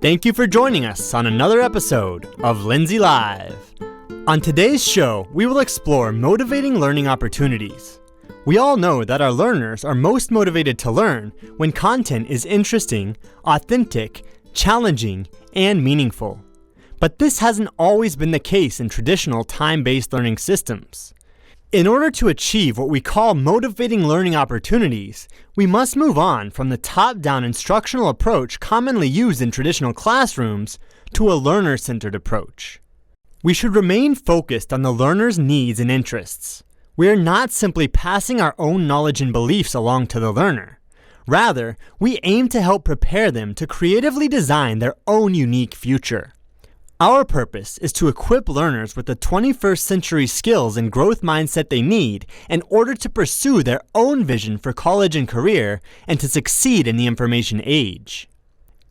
Thank you for joining us on another episode of Lindsay Live. On today's show, we will explore motivating learning opportunities. We all know that our learners are most motivated to learn when content is interesting, authentic, challenging, and meaningful. But this hasn't always been the case in traditional time-based learning systems. In order to achieve what we call motivating learning opportunities, we must move on from the top-down instructional approach commonly used in traditional classrooms to a learner-centered approach. We should remain focused on the learner's needs and interests. We are not simply passing our own knowledge and beliefs along to the learner. Rather, we aim to help prepare them to creatively design their own unique future. Our purpose is to equip learners with the 21st century skills and growth mindset they need in order to pursue their own vision for college and career and to succeed in the information age.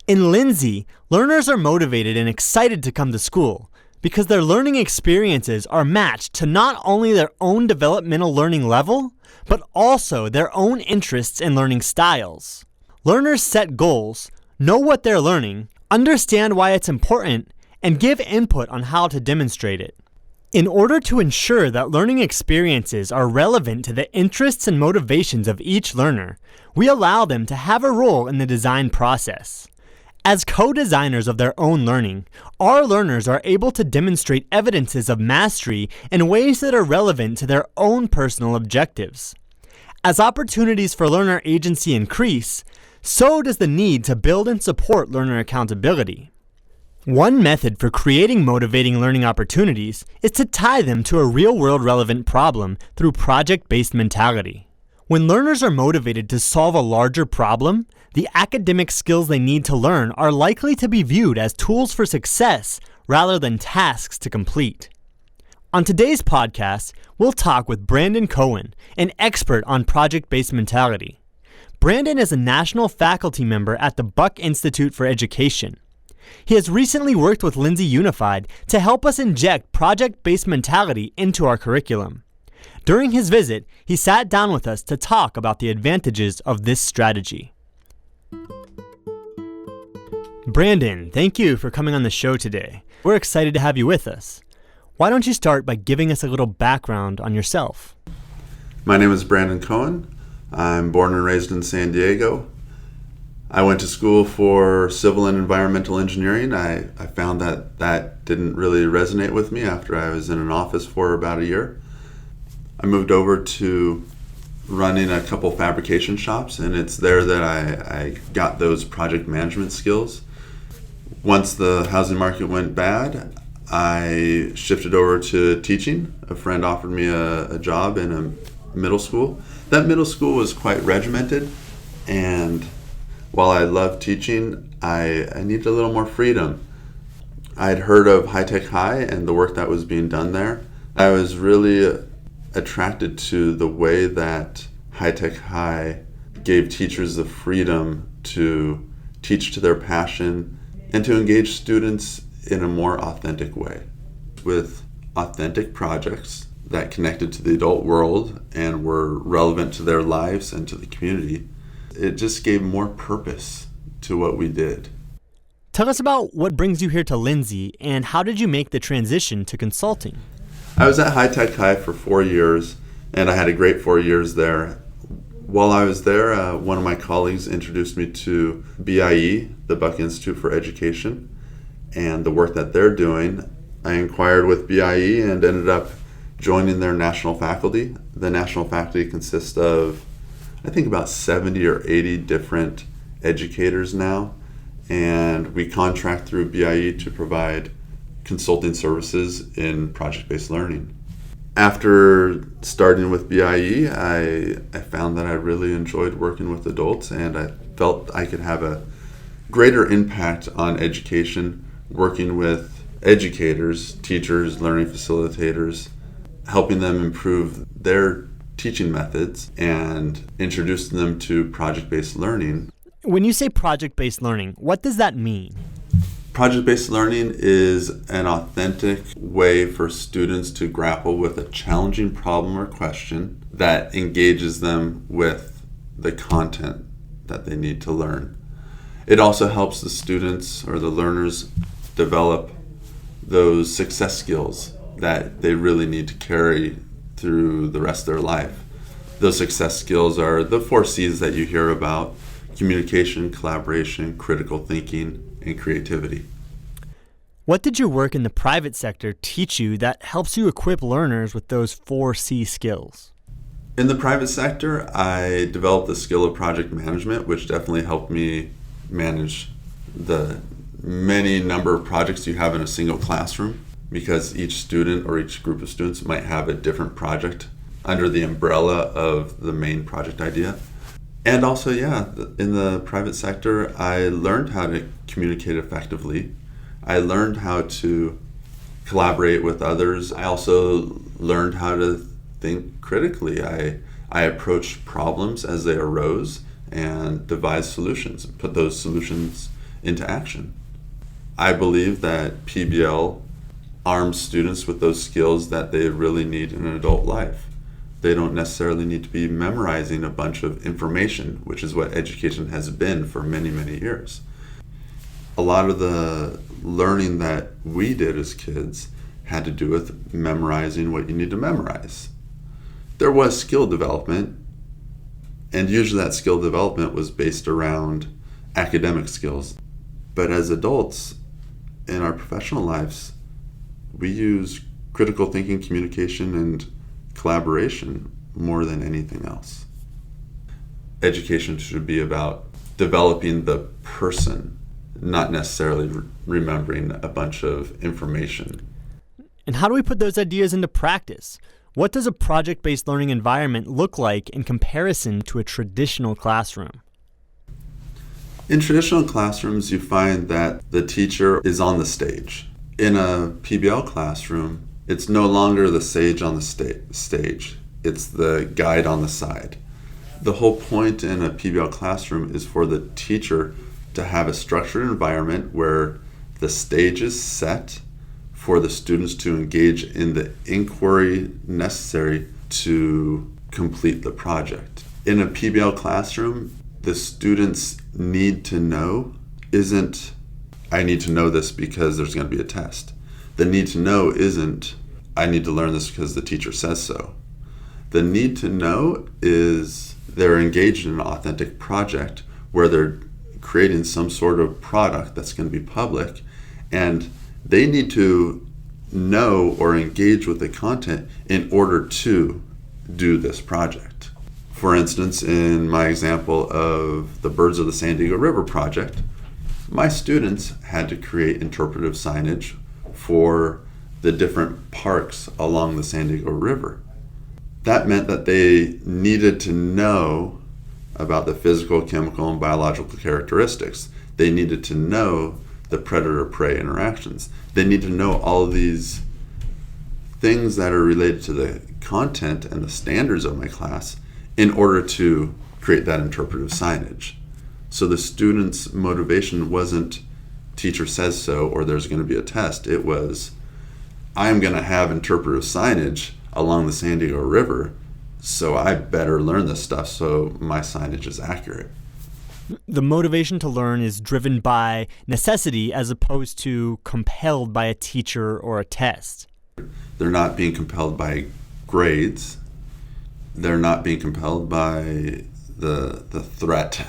In Lindsay, learners are motivated and excited to come to school because their learning experiences are matched to not only their own developmental learning level, but also their own interests and learning styles. Learners set goals, know what they're learning, understand why it's important, and give input on how to demonstrate it. In order to ensure that learning experiences are relevant to the interests and motivations of each learner, we allow them to have a role in the design process. As co-designers of their own learning, our learners are able to demonstrate evidences of mastery in ways that are relevant to their own personal objectives. As opportunities for learner agency increase, so does the need to build and support learner accountability. One method for creating motivating learning opportunities is to tie them to a real-world relevant problem through project-based mentality. When learners are motivated to solve a larger problem, the academic skills they need to learn are likely to be viewed as tools for success rather than tasks to complete. On today's podcast, we'll talk with Brandon Cohen, an expert on project-based mentality. Brandon is a national faculty member at the Buck Institute for Education. He has recently worked with Lindsay Unified to help us inject project-based mentality into our curriculum. During his visit, he sat down with us to talk about the advantages of this strategy. Brandon, thank you for coming on the show today. We're excited to have you with us. Why don't you start by giving us a little background on yourself? My name is Brandon Cohen. I'm born and raised in San Diego. I went to school for civil and environmental engineering. I found that didn't really resonate with me after I was in an office for about a year. I moved over to running a couple fabrication shops, and it's there that I got those project management skills. Once the housing market went bad, I shifted over to teaching. A friend offered me a job in a middle school. That middle school was quite regimented, and while I loved teaching, I needed a little more freedom. I'd heard of High Tech High and the work that was being done there. I was really attracted to the way that High Tech High gave teachers the freedom to teach to their passion and to engage students in a more authentic way. With authentic projects that connected to the adult world and were relevant to their lives and to the community, it just gave more purpose to what we did. Tell us about what brings you here to Lindsay and how did you make the transition to consulting? I was at High Tech High for 4 years, and I had a great 4 years there. While I was there, one of my colleagues introduced me to BIE, the Buck Institute for Education, and the work that they're doing. I inquired with BIE and ended up joining their national faculty. The national faculty consists of, I think, about 70 or 80 different educators now, and we contract through BIE to provide consulting services in project-based learning. After starting with BIE, I found that I really enjoyed working with adults, and I felt I could have a greater impact on education working with educators, teachers, learning facilitators, helping them improve their teaching methods and introducing them to project-based learning. When you say project-based learning, what does that mean? Project-based learning is an authentic way for students to grapple with a challenging problem or question that engages them with the content that they need to learn. It also helps the students or the learners develop those success skills that they really need to carry through the rest of their life. Those success skills are the 4 C's that you hear about: communication, collaboration, critical thinking, and creativity. What did your work in the private sector teach you that helps you equip learners with those 4C skills? In the private sector, I developed the skill of project management, which definitely helped me manage the many number of projects you have in a single classroom, because each student or each group of students might have a different project under the umbrella of the main project idea. And also, in the private sector, I learned how to communicate effectively. I learned how to collaborate with others. I also learned how to think critically. I approached problems as they arose and devised solutions and put those solutions into action. I believe that PBL arms students with those skills that they really need in an adult life. They don't necessarily need to be memorizing a bunch of information, which is what education has been for many, many years. A lot of the learning that we did as kids had to do with memorizing what you need to memorize. There was skill development, and usually that skill development was based around academic skills. But as adults, in our professional lives, we use critical thinking, communication, and collaboration more than anything else. Education should be about developing the person, not necessarily remembering a bunch of information. And how do we put those ideas into practice? What does a project-based learning environment look like in comparison to a traditional classroom? In traditional classrooms, you find that the teacher is on the stage. In a PBL classroom, it's no longer the sage on the stage. It's the guide on the side. The whole point in a PBL classroom is for the teacher to have a structured environment where the stage is set for the students to engage in the inquiry necessary to complete the project. In a PBL classroom, the students need to know isn't, I need to know this because there's going to be a test. The need to know isn't, I need to learn this because the teacher says so. The need to know is they're engaged in an authentic project where they're creating some sort of product that's going to be public, and they need to know or engage with the content in order to do this project. For instance, in my example of the Birds of the San Diego River project, my students had to create interpretive signage for the different parks along the San Diego River. That meant that they needed to know about the physical, chemical, and biological characteristics. They needed to know the predator-prey interactions. They need to know all of these things that are related to the content and the standards of my class in order to create that interpretive signage. So the students' motivation wasn't teacher says so or there's going to be a test. It was, I'm going to have interpretive signage along the San Diego River, so I better learn this stuff so my signage is accurate. The motivation to learn is driven by necessity as opposed to compelled by a teacher or a test. They're not being compelled by grades. They're not being compelled by the threat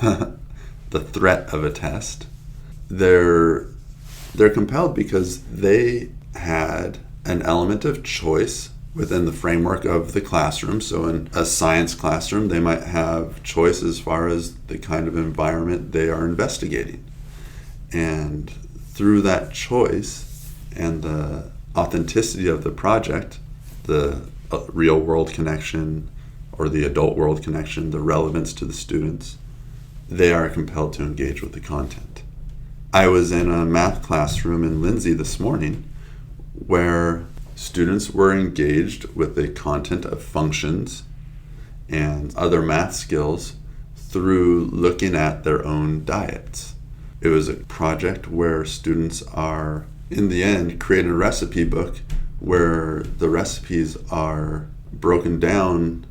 the threat of a test. They're compelled because they had an element of choice within the framework of the classroom. So in a science classroom, they might have choice as far as the kind of environment they are investigating. And through that choice and the authenticity of the project, the real world connection or the adult world connection, the relevance to the students, they are compelled to engage with the content. I was in a math classroom in Lindsay this morning where students were engaged with the content of functions and other math skills through looking at their own diets. It was a project where students are, in the end, creating a recipe book where the recipes are broken down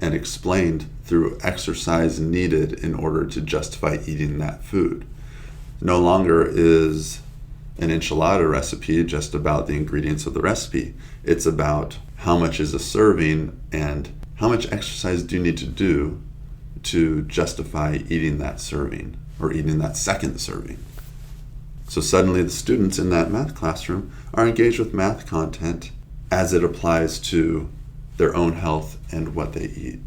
and explained through exercise needed in order to justify eating that food. no longer is an enchilada recipe just about the ingredients of the recipe. It's about how much is a serving and how much exercise do you need to do to justify eating that serving or eating that second serving. So suddenly the students in that math classroom are engaged with math content as it applies to their own health and what they eat.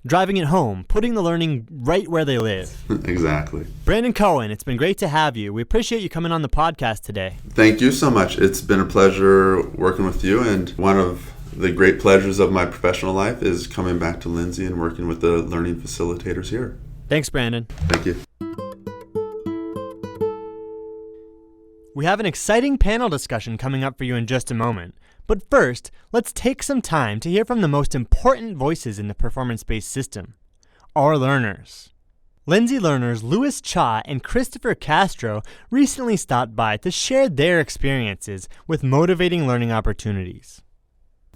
Driving it home, putting the learning right where they live. Exactly. Brandon Cohen, it's been great to have you. We appreciate you coming on the podcast today. Thank you so much. It's been a pleasure working with you, and one of the great pleasures of my professional life is coming back to Lindsay and working with the learning facilitators here. Thanks, Brandon. Thank you. We have an exciting panel discussion coming up for you in just a moment. But first, let's take some time to hear from the most important voices in the performance-based system, our learners. Lindsay learners Louis Cha and Christopher Castro recently stopped by to share their experiences with motivating learning opportunities.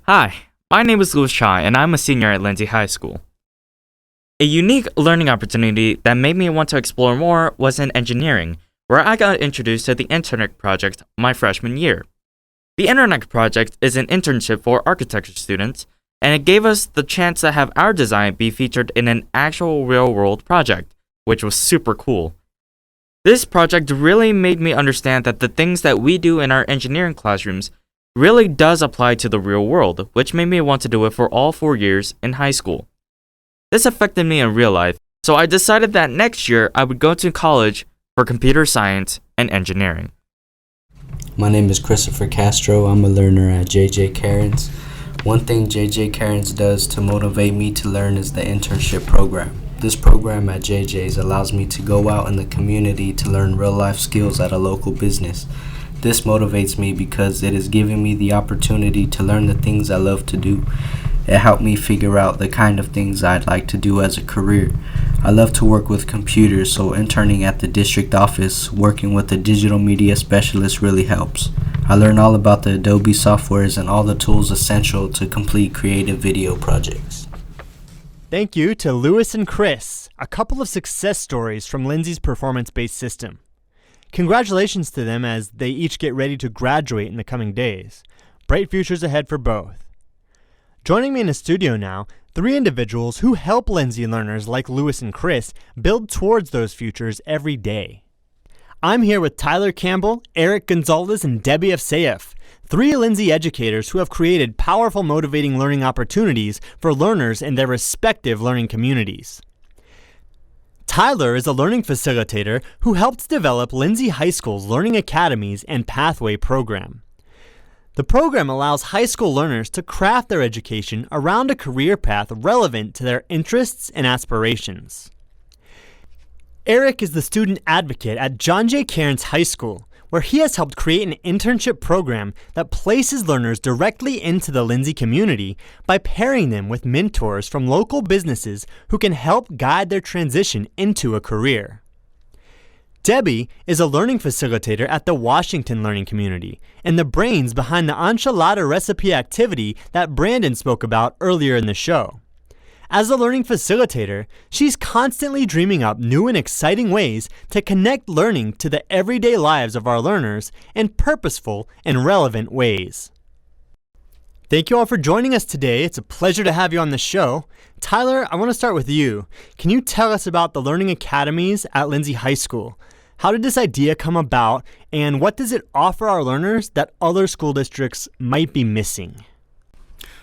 Hi, my name is Louis Cha, and I'm a senior at Lindsay High School. A unique learning opportunity that made me want to explore more was in engineering, where I got introduced to the Internect project my freshman year. The Internect project is an internship for architecture students, and it gave us the chance to have our design be featured in an actual real-world project, which was super cool. This project really made me understand that the things that we do in our engineering classrooms really does apply to the real world, which made me want to do it for all 4 years in high school. This affected me in real life, so I decided that next year I would go to college for computer science and engineering. My name is Christopher Castro. I'm a learner at J.J. Cairns. One thing J.J. Cairns does to motivate me to learn is the internship program. This program at J.J.'s allows me to go out in the community to learn real-life skills at a local business. This motivates me because it is giving me the opportunity to learn the things I love to do. It helped me figure out the kind of things I'd like to do as a career. I love to work with computers, so interning at the district office, working with a digital media specialist really helps. I learned all about the Adobe softwares and all the tools essential to complete creative video projects. Thank you to Louis and Kris, a couple of success stories from Lindsay's performance-based system. Congratulations to them as they each get ready to graduate in the coming days. Bright futures ahead for both. Joining me in the studio now, 3 individuals who help Lindsay learners like Louis and Kris build towards those futures every day. I'm here with T.Campbell, E.Gonzales, and D.Efseaff, 3 Lindsay educators who have created powerful motivating learning opportunities for learners in their respective learning communities. Tyler is a learning facilitator who helped develop Lindsay High School's Learning Academies and Pathway program. The program allows high school learners to craft their education around a career path relevant to their interests and aspirations. Erik is the student advocate at John J. Cairns High School, where he has helped create an internship program that places learners directly into the Lindsay community by pairing them with mentors from local businesses who can help guide their transition into a career. Debbie is a learning facilitator at the Washington Learning Community and the brains behind the enchilada recipe activity that Brandon spoke about earlier in the show. As a learning facilitator, she's constantly dreaming up new and exciting ways to connect learning to the everyday lives of our learners in purposeful and relevant ways. Thank you all for joining us today. It's a pleasure to have you on the show. Tyler, I want to start with you. Can you tell us about the Learning Academies at Lindsay High School? How did this idea come about, and what does it offer our learners that other school districts might be missing?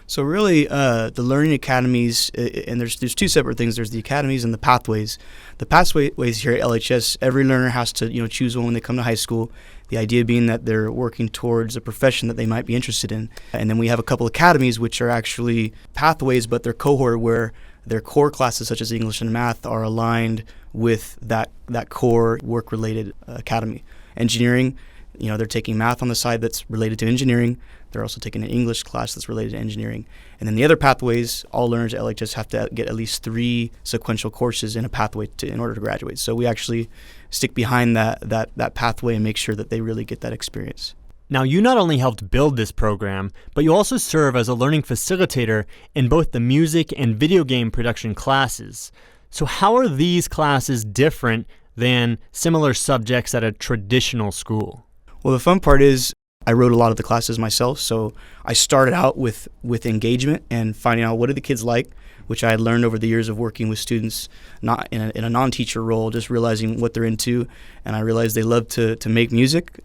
So really, the Learning Academies, and there's 2 separate things. There's the academies and the pathways. The pathways here at LHS, every learner has to choose one when they come to high school. The idea being that they're working towards a profession that they might be interested in. And then we have a couple academies, which are actually pathways, but they're cohort where their core classes, such as English and math, are aligned with that core work-related academy. Engineering, they're taking math on the side that's related to engineering. They're also taking an English class that's related to engineering. And then the other pathways, all learners at LHS have to get at least 3 sequential courses in a pathway in order to graduate. So we actually stick behind that pathway and make sure that they really get that experience. Now, you not only helped build this program, but you also serve as a learning facilitator in both the music and video game production classes. So how are these classes different than similar subjects at a traditional school? Well, the fun part is I wrote a lot of the classes myself, so I started out with engagement and finding out what do the kids like, which I had learned over the years of working with students not in a non-teacher role, just realizing what they're into. And I realized they love to make music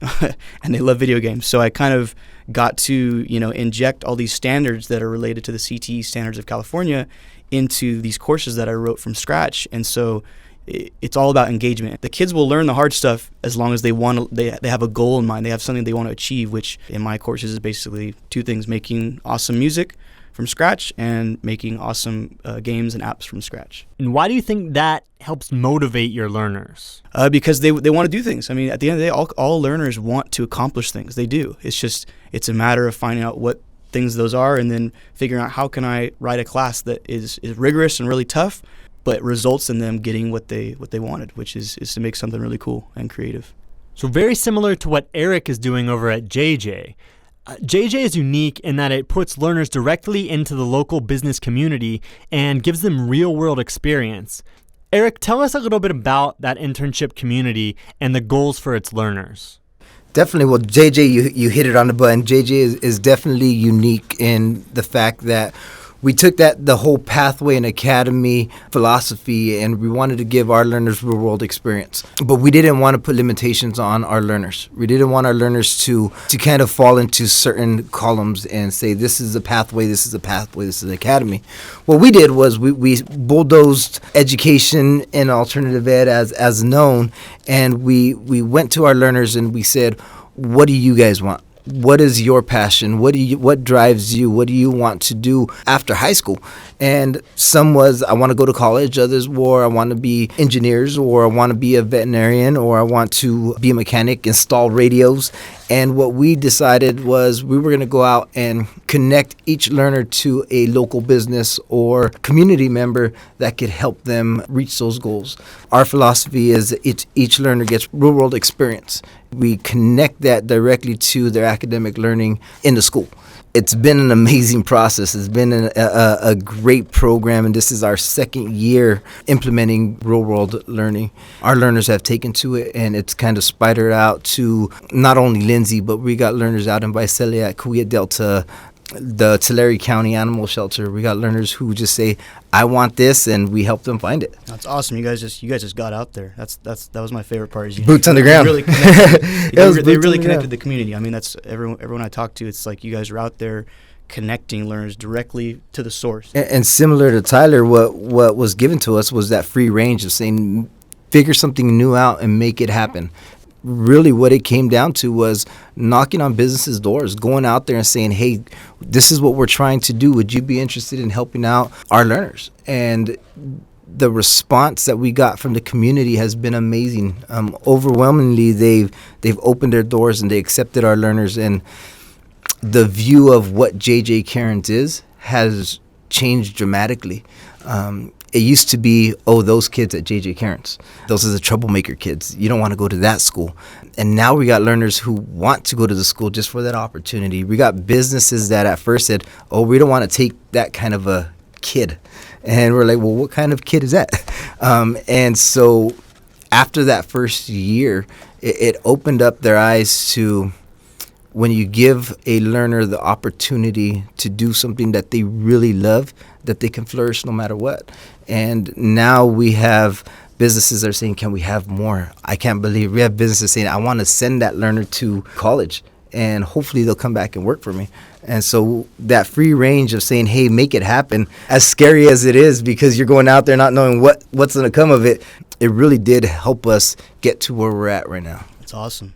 and they love video games. So I kind of got to, inject all these standards that are related to the CTE standards of California into these courses that I wrote from scratch. And so it's all about engagement. The kids will learn the hard stuff as long as they have a goal in mind. They have something they want to achieve, which in my courses is basically two things: making awesome music from scratch and making awesome games and apps from scratch. And why do you think that helps motivate your learners? Because they want to do things. I mean, at the end of the day, all learners want to accomplish things. They do. It's a matter of finding out what things those are and then figuring out how can I write a class that is rigorous and really tough, but results in them getting what they wanted, which is to make something really cool and creative. So very similar to what Erik is doing over at JJ. JJ is unique in that it puts learners directly into the local business community and gives them real-world experience. Erik, tell us a little bit about that internship community and the goals for its learners. Definitely. Well, JJ, you hit it on the button. JJ is definitely unique in the fact that we took the whole pathway and academy philosophy, and we wanted to give our learners real world experience. But we didn't want to put limitations on our learners. We didn't want our learners to kind of fall into certain columns and say, this is a pathway, this is a pathway, this is an academy. What we did was we bulldozed education and alternative ed as known, and we went to our learners and we said, what do you guys want? What is your passion? What drives you? What do you want to do after high school? And some was, I want to go to college. Others were, I want to be engineers, or I want to be a veterinarian, or I want to be a mechanic, install radios. And what we decided was we were going to go out and connect each learner to a local business or community member that could help them reach those goals. Our philosophy is each learner gets real world experience. We connect that directly to their academic learning in the school. It's been an amazing process. It's been a great program, and this is our second year implementing real-world learning. Our learners have taken to it, and it's kind of spidered out to not only Lindsay, but we got learners out in Visalia, at Coweta Delta, the Tulare County Animal Shelter. We got learners who just say, I want this, and we help them find it. That's awesome. You guys just got out there. That was my favorite part. Is boots on the ground. Really they really connected the community. I mean, that's everyone I talk to. It's like you guys are out there connecting learners directly to the source. And similar to Tyler, what was given to us was that free range of saying, figure something new out and make it happen. Really what it came down to was knocking on businesses' doors, going out there and saying, hey, this is what we're trying to do. Would you be interested in helping out our learners? And the response that we got from the community has been amazing. Overwhelmingly, they've opened their doors and they accepted our learners. And the view of what J.J. Cairns has changed dramatically. It used to be, those kids at J.J. Cairns, those are the troublemaker kids. You don't want to go to that school. And now we got learners who want to go to the school just for that opportunity. We got businesses that at first said, we don't want to take that kind of a kid. And we're like, well, what kind of kid is that? And so after that first year, it opened up their eyes to when you give a learner the opportunity to do something that they really love, that they can flourish no matter what. And now we have businesses that are saying, can we have more? I can't believe we have businesses saying, I want to send that learner to college, and hopefully they'll come back and work for me. And so that free range of saying, hey, make it happen, as scary as it is because you're going out there not knowing what's going to come of it, it really did help us get to where we're at right now. That's awesome.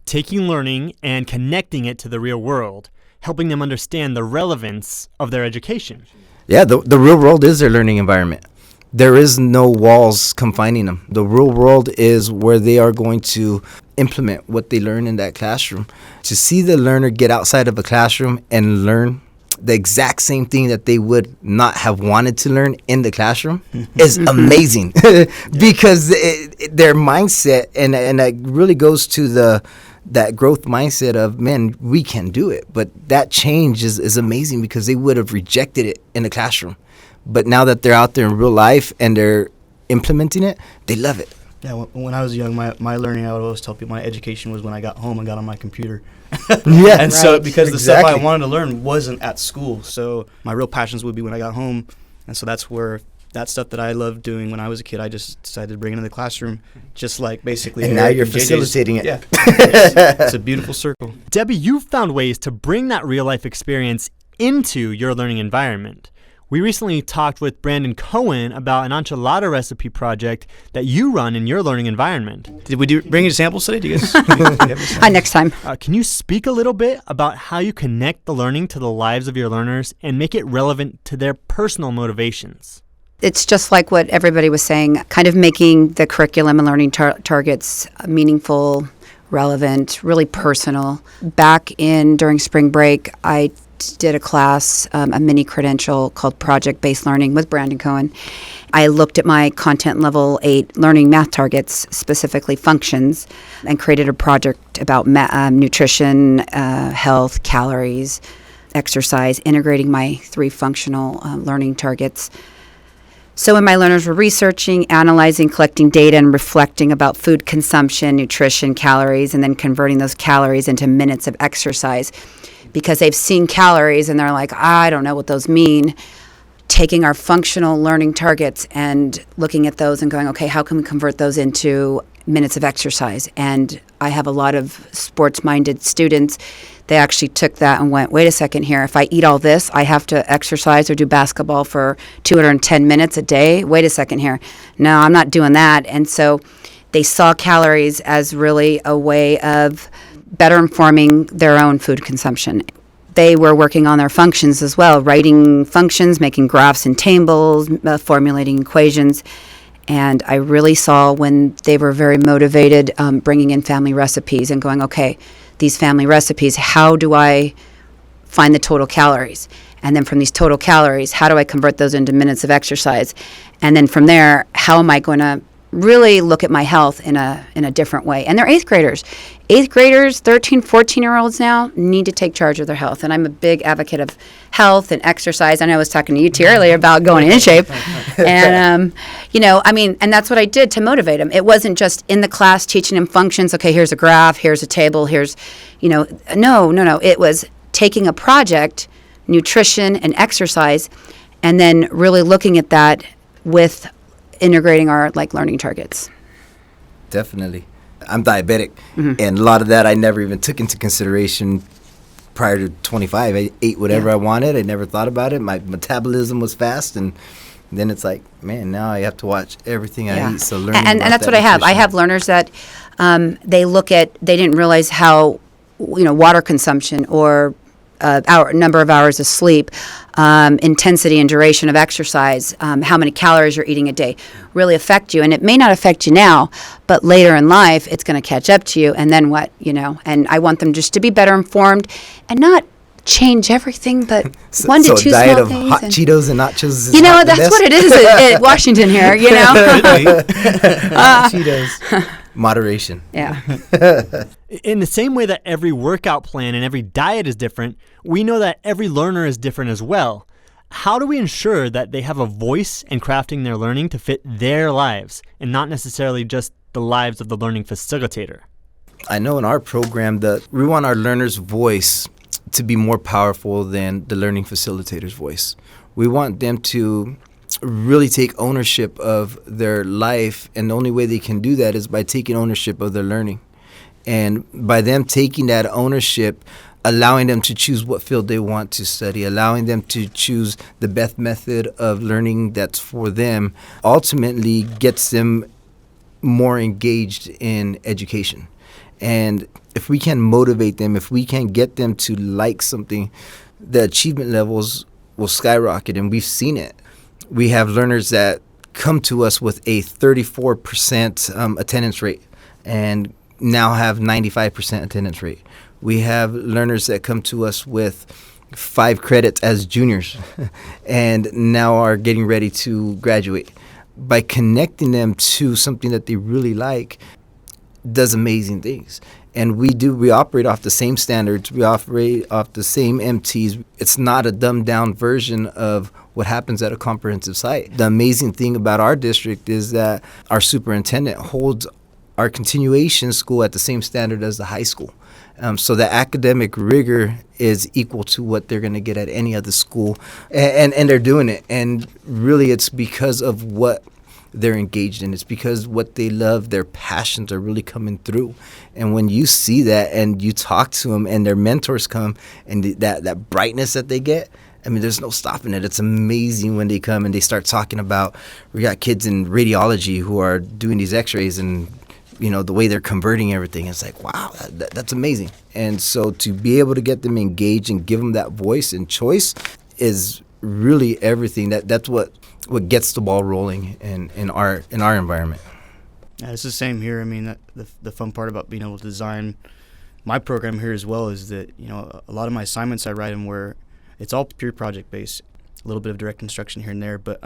Taking learning and connecting it to the real world, helping them understand the relevance of their education. Yeah, the real world is their learning environment. There is no walls confining them. The real world is where they are going to implement what they learn in that classroom. To see the learner get outside of a classroom and learn the exact same thing that they would not have wanted to learn in the classroom is amazing because their mindset, and that really goes to that growth mindset of, man, we can do it. But that change is amazing because they would have rejected it in the classroom. But now that they're out there in real life and they're implementing it, they love it. Yeah, when I was young, my learning, I would always tell people my education was when I got home and got on my computer. Yeah, and so Right. because the stuff Exactly. I wanted to learn wasn't at school, so my real passions would be when I got home, and so that's where that stuff that I loved doing when I was a kid, I just decided to bring it into the classroom, just like basically. And now Erik you're JJ's facilitating it. Yeah, it's a beautiful circle. Debbie, you've found ways to bring that real life experience into your learning environment. We recently talked with Brandon Cohen about an enchilada recipe project that you run in your learning environment. Did we bring you samples today? Do you guys? Next time. Can you speak a little bit about how you connect the learning to the lives of your learners and make it relevant to their personal motivations? It's just like what everybody was saying, kind of making the curriculum and learning targets meaningful, relevant, really personal. Back during spring break, I did a class, a mini credential called Project-Based Learning with Brandon Cohen. I looked at my content level 8 learning math targets, specifically functions, and created a project about nutrition, health, calories, exercise, integrating my 3 functional learning targets. So when my learners were researching, analyzing, collecting data, and reflecting about food consumption, nutrition, calories, and then converting those calories into minutes of exercise, because they've seen calories and they're like, I don't know what those mean. Taking our functional learning targets and looking at those and going, okay, how can we convert those into minutes of exercise? And I have a lot of sports-minded students. They actually took that and went, wait a second here. If I eat all this, I have to exercise or do basketball for 210 minutes a day. Wait a second here. No, I'm not doing that. And so they saw calories as really a way of better informing their own food consumption. They were working on their functions as well, writing functions, making graphs and tables, formulating equations. And I really saw when they were very motivated, bringing in family recipes and going, okay, these family recipes, how do I find the total calories? And then from these total calories, how do I convert those into minutes of exercise? And then from there, how am I going to really look at my health in a different way? And they're 8th graders. 8th graders, 13, 14-year-olds now need to take charge of their health. And I'm a big advocate of health and exercise. I know I was talking to you two earlier about going in shape. And, and that's what I did to motivate them. It wasn't just in the class teaching them functions. Okay, here's a graph, here's a table, here's, no. It was taking a project, nutrition and exercise, and then really looking at that with integrating our learning targets. Definitely. I'm diabetic, and a lot of that I never even took into consideration prior to 25. I ate whatever I wanted. I never thought about it. My metabolism was fast, and then it's like, man, now I have to watch everything I eat. So learning and that's what I have. I have learners that they didn't realize how water consumption or number of hours of sleep, intensity and duration of exercise, how many calories you're eating a day really affect you. And it may not affect you now, but later in life, it's going to catch up to you. And then what, And I want them just to be better informed and not change everything, but 1 to 2 small diet of things. hot Cheetos and nachos is that's what it is at Washington here, Hot Cheetos. Moderation. Yeah. In the same way that every workout plan and every diet is different, we know that every learner is different as well. How do we ensure that they have a voice in crafting their learning to fit their lives and not necessarily just the lives of the learning facilitator? I know in our program that we want our learner's voice to be more powerful than the learning facilitator's voice. We want them to really take ownership of their life, and the only way they can do that is by taking ownership of their learning. And by them taking that ownership, allowing them to choose what field they want to study, allowing them to choose the best method of learning that's for them, ultimately gets them more engaged in education. And if we can motivate them, if we can get them to like something, the achievement levels will skyrocket, and we've seen it. We have learners that come to us with a 34% attendance rate and now have 95% attendance rate. We have learners that come to us with 5 credits as juniors and now are getting ready to graduate. By connecting them to something that they really like, does amazing things. And we operate off the same standards. We operate off the same MTs. It's not a dumbed down version of what happens at a comprehensive site. The amazing thing about our district is that our superintendent holds our continuation school at the same standard as the high school. So the academic rigor is equal to what they're going to get at any other school. And they're doing it. And really it's because of what they're engaged in. It's because what they love, their passions are really coming through. And when you see that and you talk to them and their mentors come and that brightness that they get, I mean, there's no stopping it. It's amazing when they come and they start talking about, we got kids in radiology who are doing these x-rays and, you know, the way they're converting everything. It's like, wow, that's amazing. And so to be able to get them engaged and give them that voice and choice is really everything. That's what gets the ball rolling in our environment. Yeah, it's the same here. I mean, the fun part about being able to design my program here as well is that, you know, a lot of my assignments I write them where it's all pure project based, a little bit of direct instruction here and there. But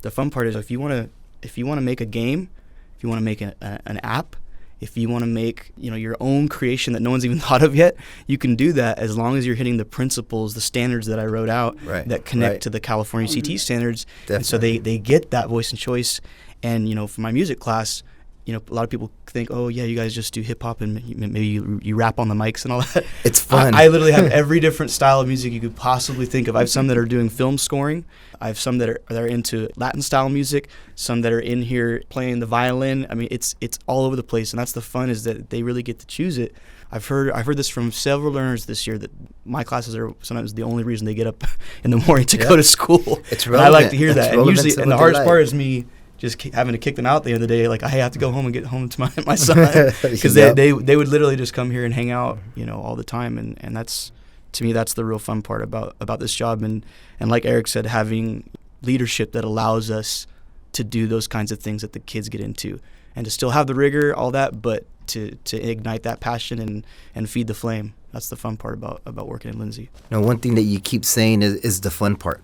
the fun part is if you want to make a game, if you want to make an app, if you want to make, you know, your own creation that no one's even thought of yet, you can do that as long as you're hitting the principles, the standards that I wrote out that connect to the California CT standards. Definitely. And so they get that voice and choice. And, you know, for my music class, you know, a lot of people think, oh, yeah, you guys just do hip-hop and maybe you rap on the mics and all that. It's fun. I literally have every different style of music you could possibly think of. I have some that are doing film scoring. I have some that are into Latin-style music, some that are in here playing the violin. I mean, it's all over the place, and that's the fun is that they really get to choose it. I've heard this from several learners this year that my classes are sometimes the only reason they get up in the morning to go to school. It's relevant. I like to hear It's that. And relevant usually, and the hardest part is me just having to kick them out at the end of the day. Like, I have to go home and get home to my son because they would literally just come here and hang out, you know, all the time. And that's, to me, that's the real fun part about this job. And like Erik said, having leadership that allows us to do those kinds of things that the kids get into and to still have the rigor, all that, but to ignite that passion and feed the flame. That's the fun part about working at Lindsay. Now, one thing that you keep saying is the fun part.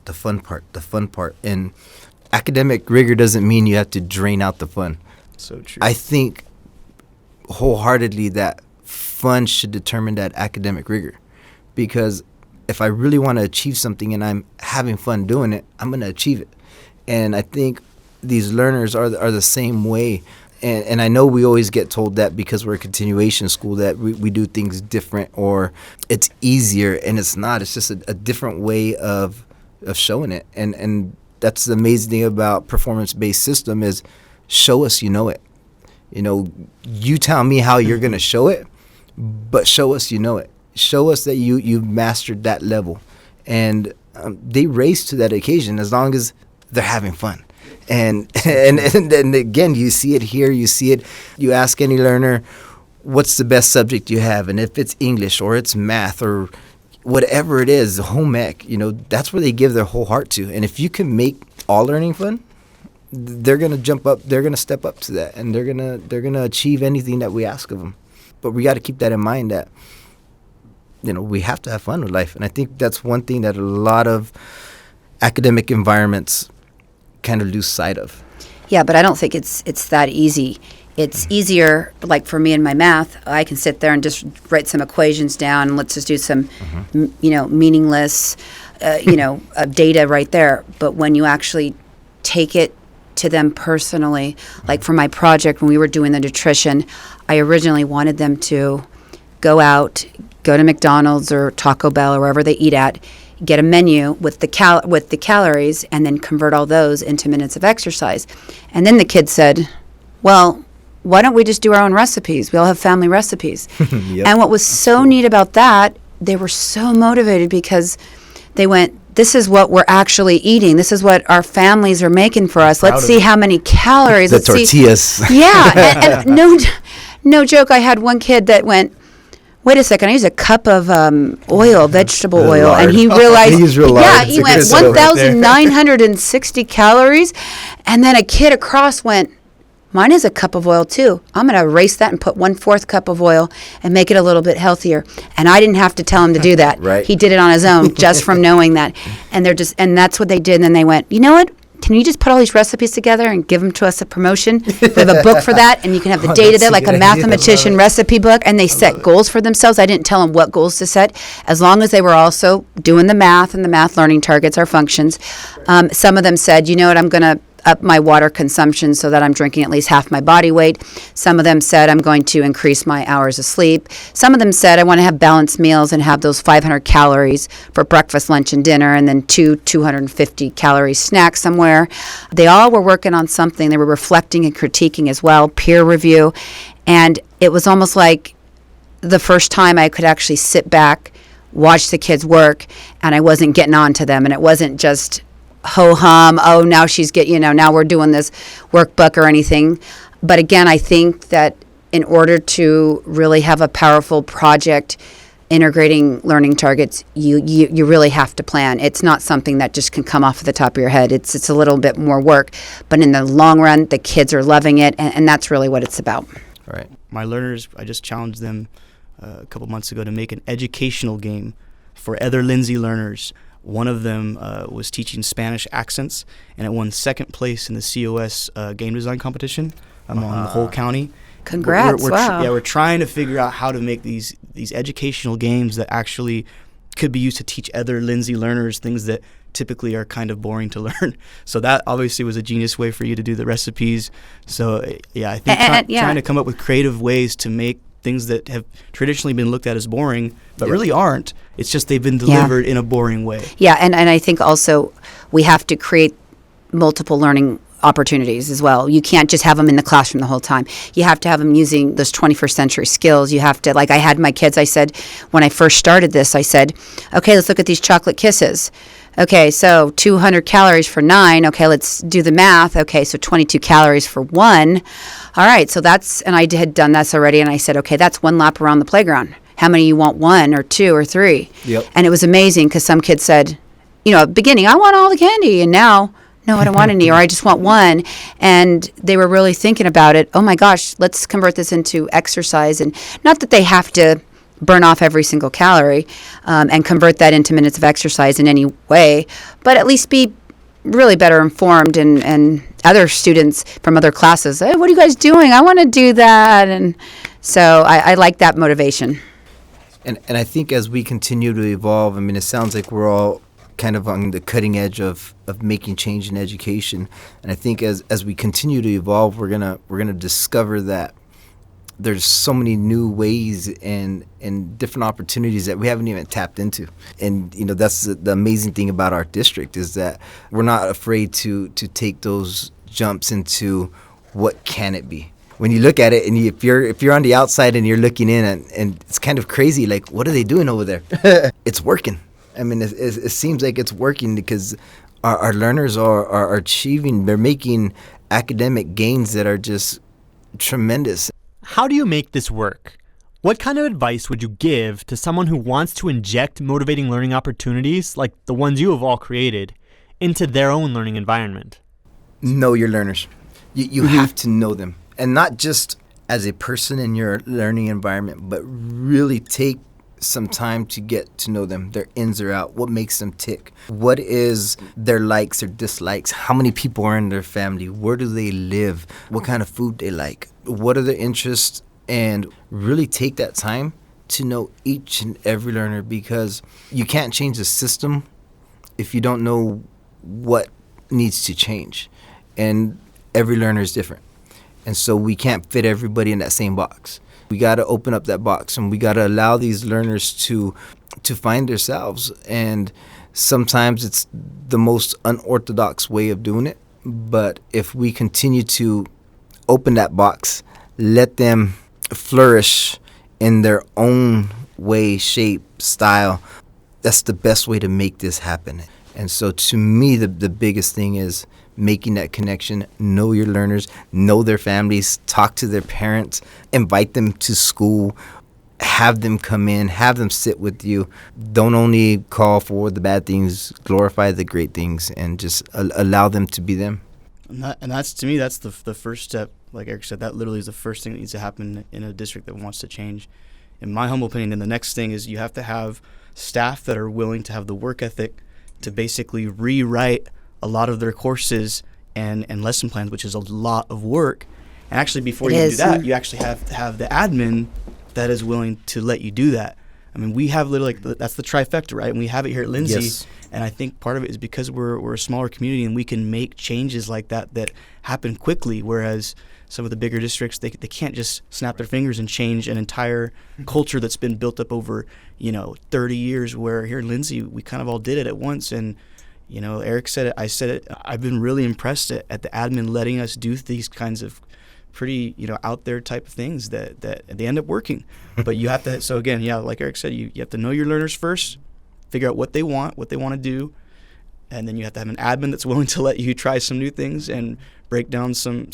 And academic rigor doesn't mean you have to drain out the fun. So true. I think wholeheartedly that fun should determine that academic rigor. Because if I really want to achieve something and I'm having fun doing it, I'm going to achieve it. And I think these learners are the same way. And I know we always get told that because we're a continuation school that we do things different or it's easier, and it's not. It's just a different way of showing it. And that's the amazing thing about performance-based system is show us you know it. You know, you tell me how you're going to show it, but show us you know it. Show us that you've mastered that level. And they race to that occasion as long as they're having fun. And again, you see it here, you see it. You ask any learner, what's the best subject you have? And if it's English or it's math or whatever it is, home ec, you know, that's where they give their whole heart to. And if you can make all learning fun, they're going to jump up, they're going to step up to that, and they're going to achieve anything that we ask of them. But we got to keep that in mind that, you know, we have to have fun with life. And I think that's one thing that a lot of academic environments kind of lose sight of. Yeah, but I don't think it's that easy. It's easier, like for me in my math, I can sit there and just write some equations down and let's just do some, meaningless, data right there. But when you actually take it to them personally, like for my project when we were doing the nutrition, I originally wanted them to go to McDonald's or Taco Bell or wherever they eat at, get a menu with the calories, and then convert all those into minutes of exercise. And then the kid said, well, why don't we just do our own recipes? We all have family recipes. Yep. And what was so neat about that, they were so motivated because they went, this is what we're actually eating. This is what our families are making for us. Let's see how many calories. The Let's tortillas. See. Yeah. and no joke, I had one kid that went, wait a second, I use a cup of oil, vegetable oil. Lard. And he realized, he went 1,960 calories. And then a kid across went, mine is a cup of oil too. I'm going to erase that and put 1/4 cup of oil and make it a little bit healthier. And I didn't have to tell him to do that. Right. He did it on his own just from knowing that. And that's what they did. And then they went, you know what? can you just put all these recipes together and give them to us a promotion? We have a book for that, and you can have the data there, like a mathematician recipe book, and they set goals for themselves. I didn't tell them what goals to set, as long as they were also doing the math, and the math learning targets are functions. Some of them said, you know what, I'm going to up my water consumption so that I'm drinking at least half my body weight. Some of them said I'm going to increase my hours of sleep. Some of them said I want to have balanced meals and have those 500 calories for breakfast, lunch, and dinner, and then 250 calorie snacks somewhere. They all were working on something. They were reflecting and critiquing as well, peer review. And it was almost like the first time I could actually sit back, watch the kids work, and I wasn't getting on to them. And it wasn't just ho-hum, oh, now now we're doing this workbook or anything. But again, I think that in order to really have a powerful project integrating learning targets, you really have to plan. It's not something that just can come off the top of your head. It's a little bit more work. But in the long run, the kids are loving it, and that's really what it's about. All right. My learners, I just challenged them a couple months ago to make an educational game for other Lindsay learners. One of them was teaching Spanish accents, and it won second place in the COS game design competition among the whole county. Congrats! Wow. We're trying to figure out how to make these educational games that actually could be used to teach other Lindsay learners things that typically are kind of boring to learn. So that obviously was a genius way for you to do the recipes. So yeah, I think trying to come up with creative ways to make things that have traditionally been looked at as boring, but really aren't. It's just they've been delivered in a boring way. Yeah, and I think also we have to create multiple learning opportunities as well. You can't just have them in the classroom the whole time. You have to have them using those 21st century skills. You have to, like I had my kids, I said, when I first started this, I said, okay, let's look at these chocolate kisses. Okay, so 200 calories for 9. Okay, let's do the math. Okay, so 22 calories for 1. All right, so and I had done this already, and I said, okay, that's 1 lap around the playground. How many you want, 1 or 2 or 3? Yep. And it was amazing because some kids said, beginning, I want all the candy, and now, no, I don't want any, or I just want 1. And they were really thinking about it. Oh my gosh, let's convert this into exercise. And not that they have to burn off every single calorie and convert that into minutes of exercise in any way, but at least be really better informed, and other students from other classes, hey, what are you guys doing? I want to do that. And so I like that motivation. And I think as we continue to evolve, I mean, it sounds like we're all kind of on the cutting edge of making change in education. And I think as we continue to evolve, we're gonna discover that there's so many new ways and different opportunities that we haven't even tapped into. And, that's the amazing thing about our district is that we're not afraid to take those jumps into what can it be. When you look at it, and if you're on the outside and you're looking in, and it's kind of crazy, like, what are they doing over there? It's working. I mean, it seems like it's working because our learners are achieving, they're making academic gains that are just tremendous. How do you make this work? What kind of advice would you give to someone who wants to inject motivating learning opportunities, like the ones you have all created, into their own learning environment? Know your learners. You have to know them. And not just as a person in your learning environment, but really take some time to get to know them, their ins or out, what makes them tick, what is their likes or dislikes, how many people are in their family, where do they live, what kind of food they like, what are their interests, and really take that time to know each and every learner, because you can't change the system if you don't know what needs to change. And every learner is different. And so we can't fit everybody in that same box. We got to open up that box, and we got to allow these learners to find themselves. And sometimes it's the most unorthodox way of doing it. But if we continue to open that box, let them flourish in their own way, shape, style, that's the best way to make this happen. And so to me, the biggest thing is making that connection, know your learners, know their families, talk to their parents, invite them to school, have them come in, have them sit with you. Don't only call for the bad things, glorify the great things, and just allow them to be them. And that's, to me, that's the first step. Like Erik said, that literally is the first thing that needs to happen in a district that wants to change. In my humble opinion, and the next thing is you have to have staff that are willing to have the work ethic to basically rewrite a lot of their courses and lesson plans, which is a lot of work. And actually, before It you is. do that, you actually have to have the admin that is willing to let you do that. I mean, we have literally, that's the trifecta, right? And we have it here at Lindsay. Yes. And I think part of it is because we're a smaller community and we can make changes like that happen quickly, whereas some of the bigger districts, they can't just snap their fingers and change an entire culture that's been built up over, 30 years, where here in Lindsay, we kind of all did it at once. And, Erik said it, I said it, I've been really impressed at the admin letting us do these kinds of pretty, out there type of things that they end up working. But you have to, so again, yeah, like Erik said, you have to know your learners first, figure out what they want to do, and then you have to have an admin that's willing to let you try some new things and break down some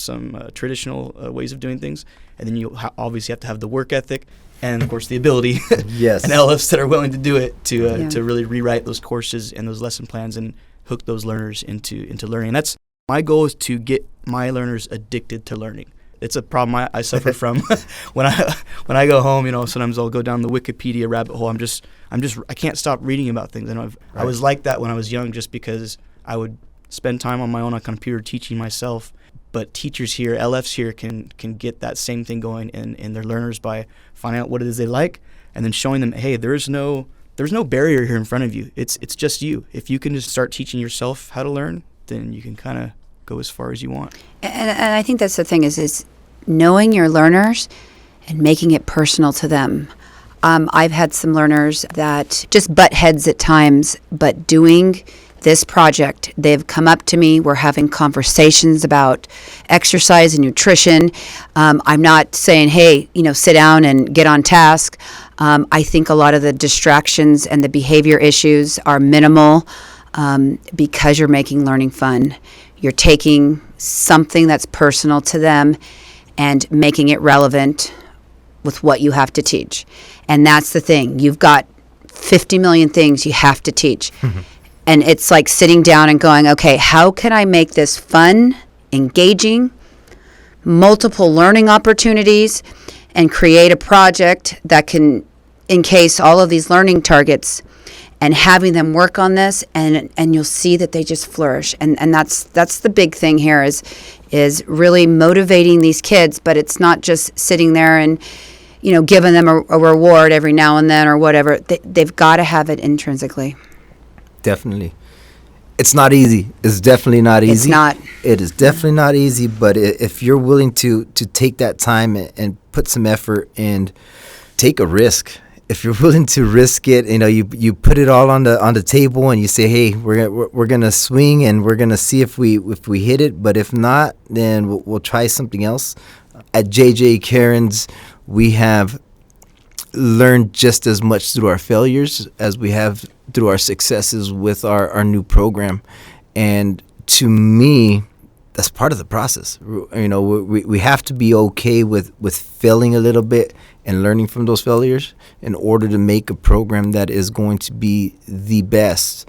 traditional ways of doing things. And then you obviously have to have the work ethic and, of course, the ability Yes. and LFs that are willing to do it to Yeah. really rewrite those courses and those lesson plans and hook those learners into learning. And that's my goal, is to get my learners addicted to learning. It's a problem I suffer from when I go home. Sometimes I'll go down the Wikipedia rabbit hole. I can't stop reading about things. And I was like that when I was young, just because I would spend time on my own on computer teaching myself. But teachers here, LFs here, can get that same thing going in their learners by finding out what it is they like and then showing them, hey, there's no barrier here in front of you. It's just you. If you can just start teaching yourself how to learn, then you can kind of go as far as you want. And I think that's the thing is knowing your learners and making it personal to them. I've had some learners that just butt heads at times, but doing this project, they've come up to me. We're having conversations about exercise and nutrition. I'm not saying, hey, sit down and get on task. I think a lot of the distractions and the behavior issues are minimal because you're making learning fun. You're taking something that's personal to them and making it relevant with what you have to teach. And that's the thing. You've got 50 million things you have to teach. And it's like sitting down and going, okay, how can I make this fun, engaging, multiple learning opportunities, and create a project that can encase all of these learning targets, and having them work on this, and you'll see that they just flourish. And that's the big thing here is really motivating these kids, but it's not just sitting there and giving them a reward every now and then or whatever. They've got to have it intrinsically. Definitely. It's not easy. It's definitely not easy. It's not. It is definitely not easy, but if you're willing to take that time and put some effort and take a risk, if you're willing to risk it, you put it all on the table and you say, hey, we're gonna swing and we're gonna see if we hit it, but if not, then we'll try something else. At J.J. Cairns, we have learned just as much through our failures as we have through our successes with our new program. And to me, that's part of the process. We have to be okay with failing a little bit and learning from those failures in order to make a program that is going to be the best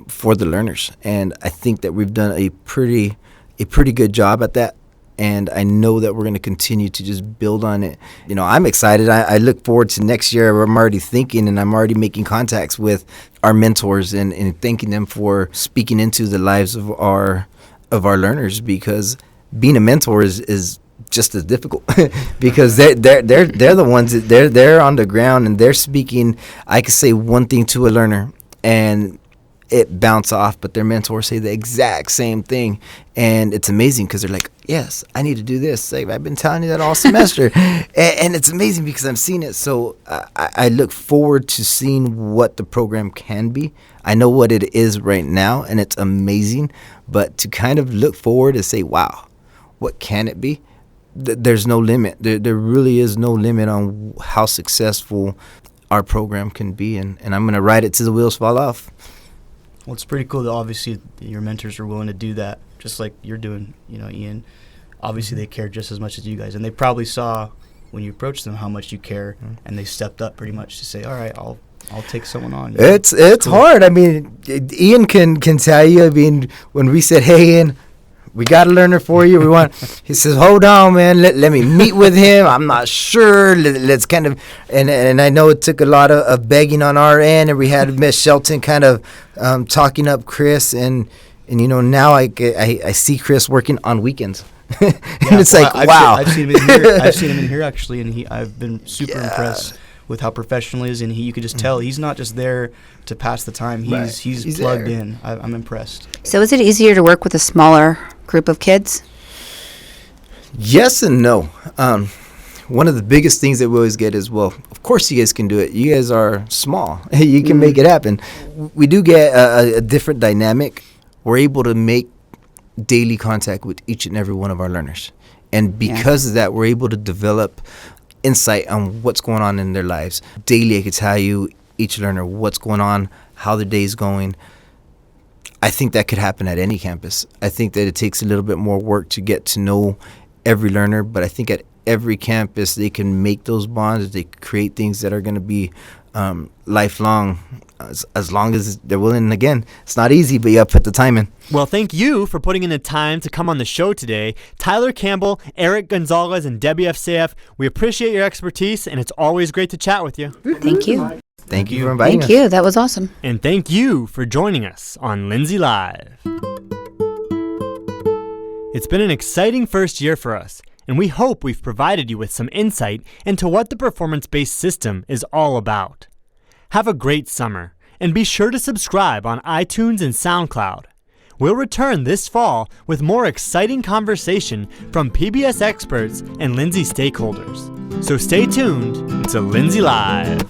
for the learners. And I think that we've done a pretty good job at that. And I know that we're going to continue to just build on it. I'm excited. I look forward to next year. I'm already thinking and I'm already making contacts with our mentors and thanking them for speaking into the lives of our learners, because being a mentor is just as difficult because they're the ones that they're on the ground and they're speaking. I could say one thing to a learner and it bounce off, but their mentors say the exact same thing, and it's amazing because they're like, yes, I need to do this. Like, I've been telling you that all semester. and it's amazing because I've seen it. So I look forward to seeing what the program can be. I know what it is right now, and it's amazing, but to kind of look forward and say, wow, what can it be? There's no limit. There really is no limit on how successful our program can be, and I'm going to ride it till the wheels fall off. Well, it's pretty cool that obviously your mentors are willing to do that, just like you're doing, Ian. Obviously, they care just as much as you guys, and they probably saw when you approached them how much you care, and they stepped up pretty much to say, all right, I'll take someone on. It's cool. Hard. I mean, Ian can tell you. I mean, when we said, hey, Ian, we got a learner for you. He says, hold on, man. Let me meet with him. I'm not sure. Let's kind of, and I know it took a lot of begging on our end, and we had Miss Shelton kind of talking up Kris, and And now I see Kris working on weekends. And Yeah, it's like, wow. I've seen him in here. I've seen him in here actually, and I've been super impressed with how professional he is, and you could just tell he's not just there to pass the time. He's plugged there. in. I'm impressed. So is it easier to work with a smaller group of kids? Yes and no. One of the biggest things that we always get is, well, of course you guys can do it. You guys are small. You can make it happen. We do get a different dynamic. We're able to make daily contact with each and every one of our learners. And because of that, we're able to develop insight on what's going on in their lives. Daily, I could tell you, each learner, what's going on, how their day's going. I think that could happen at any campus. I think that it takes a little bit more work to get to know every learner, but I think at every campus they can make those bonds. They create things that are going to be lifelong, as long as they're willing. And again, it's not easy, but you got to put the time in. Well, thank you for putting in the time to come on the show today. Tyler Campbell, Erik Gonzales, and D.Efseaff, we appreciate your expertise, and it's always great to chat with you. Thank you. Thank you for inviting us. Thank you. That was awesome. And thank you for joining us on Lindsay Live. It's been an exciting first year for us, and we hope we've provided you with some insight into what the performance-based system is all about. Have a great summer, and be sure to subscribe on iTunes and SoundCloud. We'll return this fall with more exciting conversation from PBS experts and Lindsay stakeholders. So stay tuned to Lindsay Live.